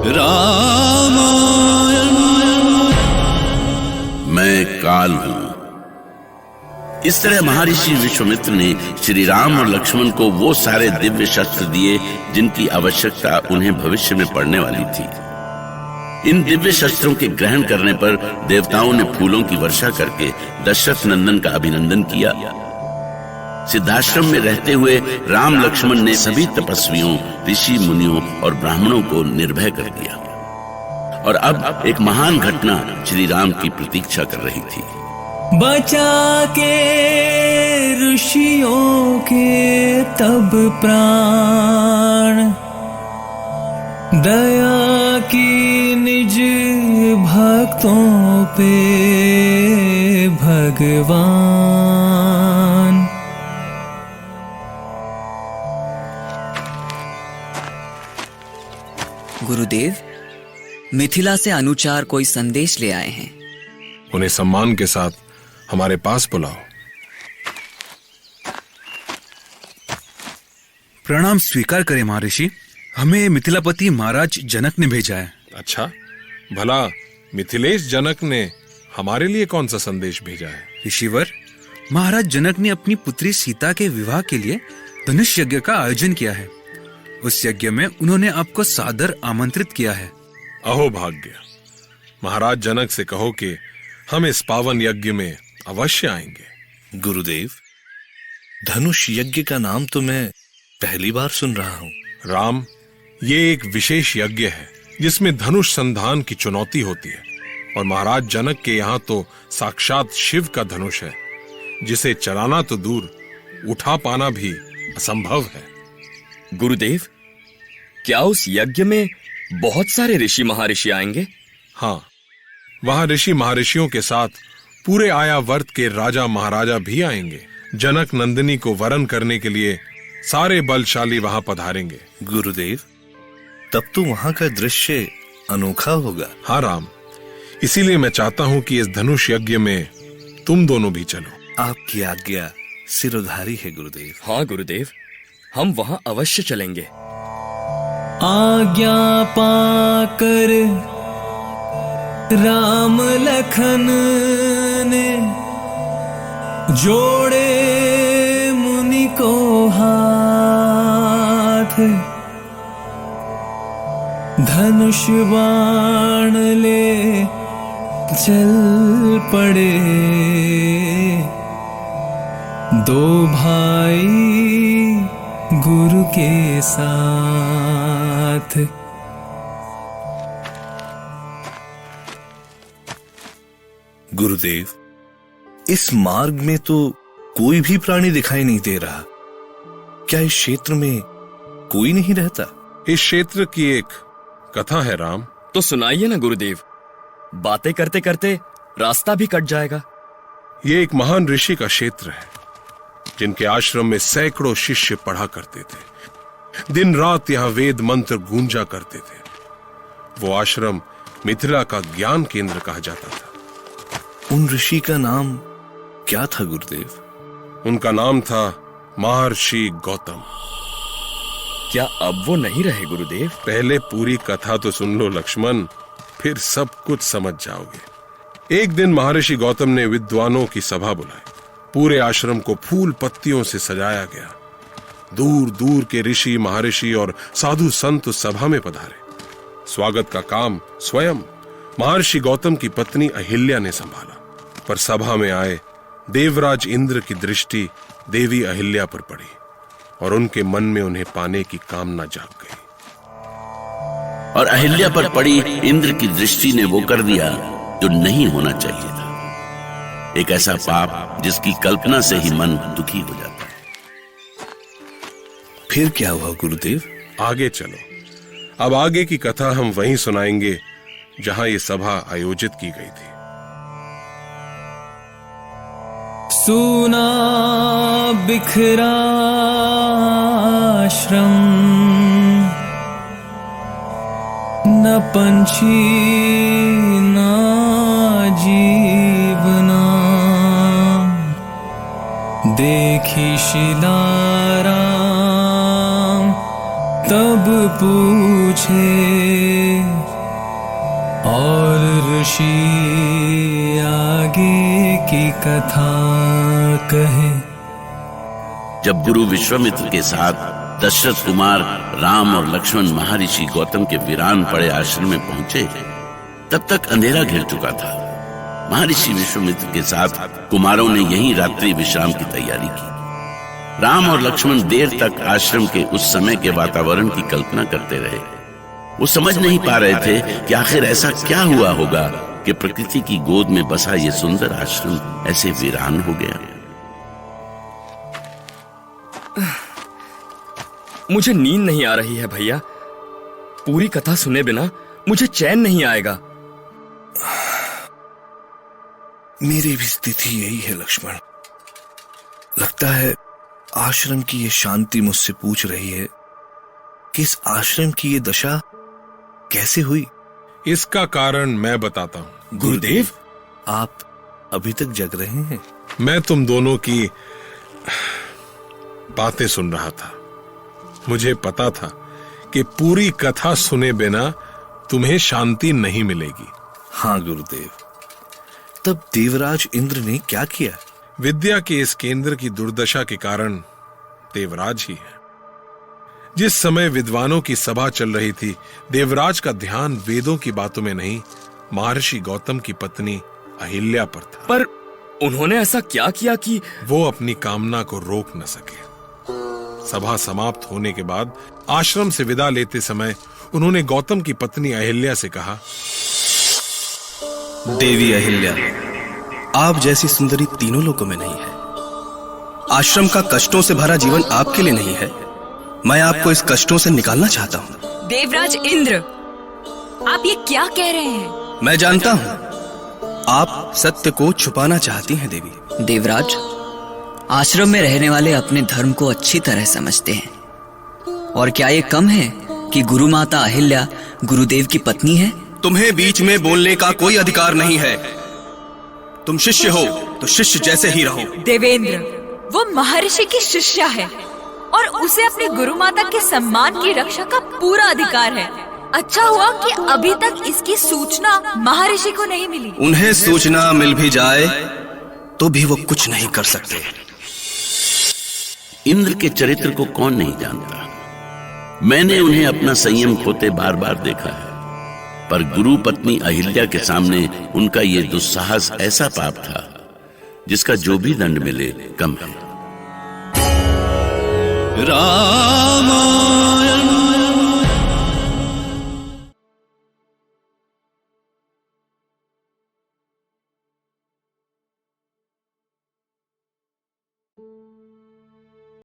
रामायण। मैं काल हूं। इस तरह महर्षि विश्वामित्र ने श्री राम और लक्ष्मण को वो सारे दिव्य शस्त्र दिए जिनकी आवश्यकता उन्हें भविष्य में पड़ने वाली थी। इन दिव्य शस्त्रों के ग्रहण करने पर देवताओं ने फूलों की वर्षा करके दशरथ नंदन का अभिनंदन किया। सिद्धाश्रम में रहते हुए राम लक्ष्मण ने सभी तपस्वियों, ऋषि मुनियों और ब्राह्मणों को निर्भय कर दिया। और अब एक महान घटना श्री राम की प्रतीक्षा कर रही थी। बचा के ऋषियों के तब प्राण, दया की निज भक्तों पे भगवान। गुरुदेव, मिथिला से अनुचार कोई संदेश ले आए हैं। उन्हें सम्मान के साथ हमारे पास बुलाओ। प्रणाम स्वीकार करें महर्षि। हमें मिथिलापति महाराज जनक ने भेजा है। अच्छा, भला मिथिलेश जनक ने हमारे लिए कौन सा संदेश भेजा है? ऋषिवर, महाराज जनक ने अपनी पुत्री सीता के विवाह के लिए धनुष यज्ञ का आयोजन किया है। उस यज्ञ में उन्होंने आपको सादर आमंत्रित किया है। अहो भाग्य! महाराज जनक से कहो कि हम इस पावन यज्ञ में अवश्य आएंगे। गुरुदेव, धनुष यज्ञ का नाम तो मैं पहली बार सुन रहा हूँ। राम, ये एक विशेष यज्ञ है जिसमें धनुष संधान की चुनौती होती है। और महाराज जनक के यहाँ तो साक्षात शिव का धनुष है, जिसे चलाना तो दूर, उठा पाना भी असंभव है। गुरुदेव, क्या उस यज्ञ में बहुत सारे ऋषि महर्षि आएंगे? हाँ, वहां ऋषि महर्षियों के साथ पूरे आयावर्त के राजा महाराजा भी आएंगे। जनक नंदिनी को वरण करने के लिए सारे बलशाली वहां पधारेंगे। गुरुदेव, तब तो वहां का दृश्य अनोखा होगा। हाँ राम, इसीलिए मैं चाहता हूं कि इस धनुष यज्ञ में तुम दोनों भी चलो। आपकी आज्ञा सिरोधारी है गुरुदेव। हाँ गुरुदेव, हम वहां अवश्य चलेंगे। आज्ञा पाकर राम लखन ने जोड़े मुनि को हाथ, धनुष बाण ले चल पड़े दो भाई गुरु के साथ। गुरुदेव, इस मार्ग में तो कोई भी प्राणी दिखाई नहीं दे रहा। क्या इस क्षेत्र में कोई नहीं रहता? इस क्षेत्र की एक कथा है राम। तो सुनाइए ना गुरुदेव, बातें करते करते रास्ता भी कट जाएगा। ये एक महान ऋषि का क्षेत्र है, जिनके आश्रम में सैकड़ों शिष्य पढ़ा करते थे। दिन रात यहाँ वेद मंत्र गूंजा करते थे। वो आश्रम मिथिला का ज्ञान केंद्र कहा जाता था। उन ऋषि का नाम क्या था गुरुदेव? उनका नाम था महर्षि गौतम। क्या अब वो नहीं रहे गुरुदेव? पहले पूरी कथा तो सुन लो लक्ष्मण, फिर सब कुछ समझ जाओगे। एक दिन महर्षि गौतम ने विद्वानों की सभा बुलाई। पूरे आश्रम को फूल पत्तियों से सजाया गया। दूर दूर के ऋषि, महर्षि और साधु संत उस सभा में पधारे। स्वागत का काम स्वयं महर्षि गौतम की पत्नी अहिल्या ने संभाला। पर सभा में आए देवराज इंद्र की दृष्टि देवी अहिल्या पर पड़ी और उनके मन में उन्हें पाने की कामना जाग गई। और अहिल्या पर पड़ी इंद्र की दृष्टि ने वो कर दिया जो नहीं होना चाहिए था। एक ऐसा पाप जिसकी कल्पना से ही मन दुखी हो जाता है। फिर क्या हुआ गुरुदेव? आगे चलो। अब आगे की कथा हम वहीं सुनाएंगे जहां ये सभा आयोजित की गई थी। सुना बिखरा आश्रम, न पंछी न जीवना, देखी शिलाराम तब पूछे और ऋषि आगे की कथा कहे। जब गुरु विश्वामित्र के साथ दशरथ कुमार राम और लक्ष्मण महर्षि गौतम के वीरान पड़े आश्रम में पहुंचे, तब तक अंधेरा घिर चुका था। महर्षि विश्वामित्र के साथ कुमारों ने यहीं रात्रि विश्राम की तैयारी की। राम और लक्ष्मण देर तक आश्रम के उस समय के वातावरण की कल्पना करते रहे। वो समझ नहीं पा रहे थे कि आखिर ऐसा क्या हुआ होगा कि प्रकृति की गोद में बसा ये सुंदर आश्रम ऐसे वीरान हो गया। मुझे नींद नहीं आ रही है भैया। पूरी कथा सुने बिना मुझे चैन नहीं आएगा। मेरी भी स्थिति यही है लक्ष्मण। लगता है आश्रम की ये शांति मुझसे पूछ रही है कि इस आश्रम की ये दशा कैसे हुई। इसका कारण मैं बताता हूं। गुरुदेव, आप अभी तक जग रहे हैं? मैं तुम दोनों की बातें सुन रहा था। मुझे पता था कि पूरी कथा सुने बिना तुम्हें शांति नहीं मिलेगी। हाँ गुरुदेव, तब देवराज इंद्र ने क्या किया? विद्या के इस केंद्र की दुर्दशा के कारण देवराज ही है। जिस समय विद्वानों की सभा चल रही थी, देवराज का ध्यान वेदों की बातों में नहीं, महर्षि गौतम की पत्नी अहिल्या पर था। पर उन्होंने ऐसा क्या किया कि वो अपनी कामना को रोक न सके। सभा समाप्त होने के बाद आश्रम से विदा लेते समय उन्होंने गौतम की पत्नी अहिल्या से कहा, देवी अहिल्या, आप जैसी सुंदरी तीनों लोकों में नहीं है। आश्रम का कष्टों से भरा जीवन आपके लिए नहीं है। मैं आपको इस कष्टों से निकालना चाहता हूँ। देवराज इंद्र, आप ये क्या कह रहे हैं? मैं जानता हूँ आप सत्य को छुपाना चाहती हैं देवी। देवराज, आश्रम में रहने वाले अपने धर्म को अच्छी तरह समझते हैं। और क्या ये कम है कि गुरु माता अहिल्या गुरुदेव की पत्नी है? तुम्हें बीच में बोलने का कोई अधिकार नहीं है। तुम शिष्य हो तो शिष्य जैसे ही रहो। देवेंद्र, वो महर्षि की शिष्या है और उसे अपने गुरु माता के सम्मान की रक्षा का पूरा अधिकार है। अच्छा हुआ कि अभी तक इसकी सूचना महर्षि को नहीं मिली। उन्हें सूचना मिल भी जाए तो भी वो कुछ नहीं कर सकते। इंद्र के चरित्र को कौन नहीं जानता। मैंने उन्हें अपना संयम खोते बार बार देखा है, पर गुरु पत्नी अहिल्या के सामने उनका ये दुस्साहस ऐसा पाप था जिसका जो भी दंड मिले कम है। रामायण